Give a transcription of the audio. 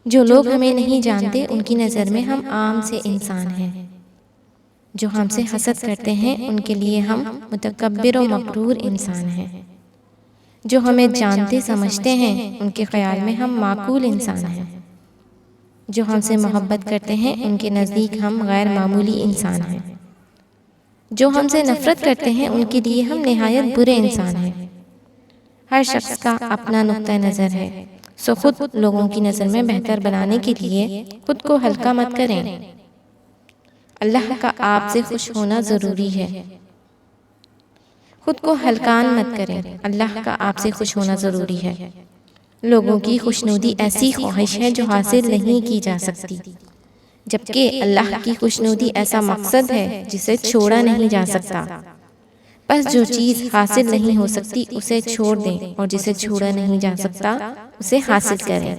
جو لوگ ہمیں نہیں جانتے ان کی نظر میں ہم عام سے انسان ہیں، جو ہم سے حسد کرتے ہیں ان کے لیے ہم متکبر و مغرور انسان ہیں، جو ہمیں جانتے سمجھتے ہیں ان کے خیال میں ہم معقول انسان ہیں، جو ہم سے محبت کرتے ہیں ان کے نزدیک ہم غیر معمولی انسان ہیں، جو ہم سے نفرت کرتے ہیں ان کے لیے ہم نہایت برے انسان ہیں۔ ہر شخص کا اپنا نقطہ نظر ہے، سو خود لوگوں کی نظر میں بہتر بنانے کے لیے خود کو ہلکا مت کریں۔ اللہ کا آپ سے خوش ہونا ضروری ہے، خود کو ہلکان مت کریں، اللہ کا آپ سے خوش ہونا ضروری ہے۔ لوگوں کی خوشنودی ایسی خواہش ہے جو حاصل نہیں کی جا سکتی، جبکہ اللہ کی خوشنودی ایسا مقصد ہے جسے چھوڑا نہیں جا سکتا۔ بس جو چیز حاصل نہیں ہو سکتی اسے چھوڑ دیں اور جسے چھوڑا نہیں جا سکتا اسے حاصل کریں۔